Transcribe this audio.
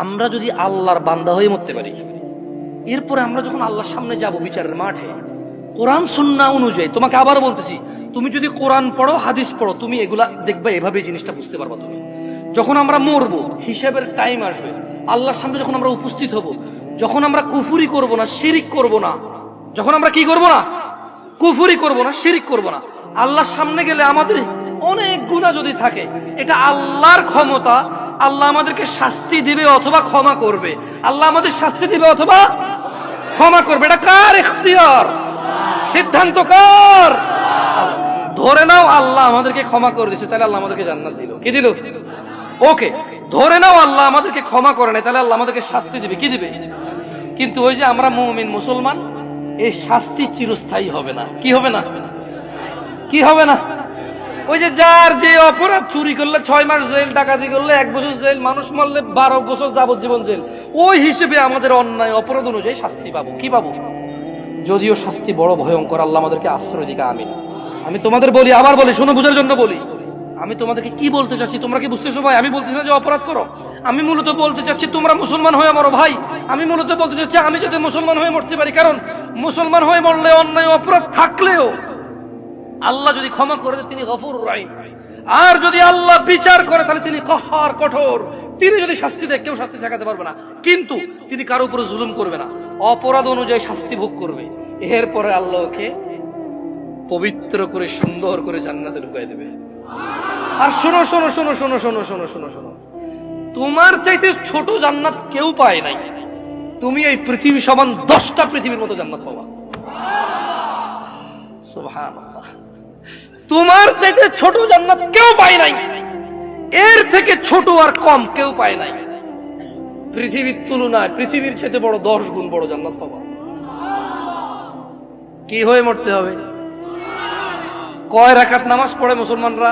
আমরা যদি আল্লাহর বান্দা হয়ে মরতে পারি, এরপরে আমরা যখন আল্লাহর সামনে যাব বিচারের মাঠে, কোরআন সুন্নাহ অনুযায়ী, তোমাকে আবার বলতেছি, তুমি যদি কোরআন পড়ো, হাদিস পড়ো, তুমি এগুলা দেখবে, এভাবে জিনিসটা বুঝতে পারবা। তুমি যখন আমরা মরবো, হিসাবের টাইম আসবে, আল্লাহর সামনে যখন আমরা উপস্থিত হব, যখন আমরা কুফরি করব না, শিরিক করব না, যখন আমরা কি করব না, কুফরি করব না, শিরিক করব না, আল্লাহর সামনে গেলে আমাদের অনেক গুনাহ যদি থাকে, এটা আল্লাহর ক্ষমতা। আল্লাহ আমাদেরকে শাস্তি দিবে অথবা ক্ষমা করবে, আল্লাহ আমাদের শাস্তি দিবে অথবা ক্ষমা করবে। এটা কার ইখতিয়ার? সিদ্ধান্ত কার? ধরে নাও আল্লাহ আমাদেরকে ক্ষমা করে দিয়েছে, তাহলে আল্লাহ আমাদেরকে জান্নাত দিল। কি দিল? ওকে, ধরে নাও আল্লাহ আমাদেরকে ক্ষমা করে নাই, তাহলে আল্লাহ আমাদেরকে শাস্তি দিবে। কি দিবে? কিন্তু ওই যে আমরা মুমিন মুসলমান, এই শাস্তি চিরস্থায়ী হবে না। কি হবে না? কি হবে না? ওই যে যার যে অপরাধ, চুরি করলে 6 মাস জেল, ডাকাতি করলে 1 বছর জেল, মানুষ মারলে 12 বছর যাবজ্জীবন জেল, ওই হিসেবে আমাদের অন্যায় অপরাধ অনুযায়ী শাস্তি পাবো। কি পাবো? যদিও শাস্তি বড় ভয়ঙ্কর, আল্লাহ আমাদেরকে আশ্রয় দিক। আমিন। আমি তোমাদের বলি, আবার বলি, শোনো, বুঝার জন্য বলি, আমি তোমাদেরকে কি বলতে চাচ্ছি তোমরা কি বুঝতেছো ভাই? আমি বলতেছি না যে অপরাধ করো, আমি মূলত বলতে চাচ্ছি তোমরা মুসলমান হয়ে মরো ভাই। আমি মূলত বলতে চাচ্ছি আমি যাতে মুসলমান হয়ে মরতে পারি, কারণ মুসলমান হয়ে মরলে অন্যায় অপরাধ থাকলেও আল্লাহ যদি ক্ষমা করে দেয়, তিনি গফুরুর রহিম। আর যদি আল্লাহ বিচার করে, তাহলে তিনি কাহ্হার, কঠোর। তিনি যদি শাস্তি দেয়, কেউ শাস্তি ঠেকাতে পারবে না। কিন্তু তিনি কারো উপরে জুলুম করবে না, অপরাধ অনুযায়ী শাস্তি ভোগ করবে। এরপরে আল্লাহকে পবিত্র করে সুন্দর করে জান্নাতে ঢুকাই দেবে। আর শোনো শোনো শোনো শোনো শোনো শোনো শোনো শোনো, তোমার চাইতে ছোট জান্নাত কেউ পায় নাই। তুমি এই পৃথিবী সমান 10টা পৃথিবীর মতো জান্নাত পাবা। সুবহানাল্লাহ। তোমার চাইতে ছোট জান্নাত কেউ পায় নাই, এর থেকে ছোট আর কম কেউ পায় নাই। পৃথিবীর তুলনায় পৃথিবীর চাইতে বড় 10 গুণ বড় জান্নাত পাবা। কি হয়ে মরতে হবে? কয় রাকাত নামাজ পড়ে মুসলমানরা?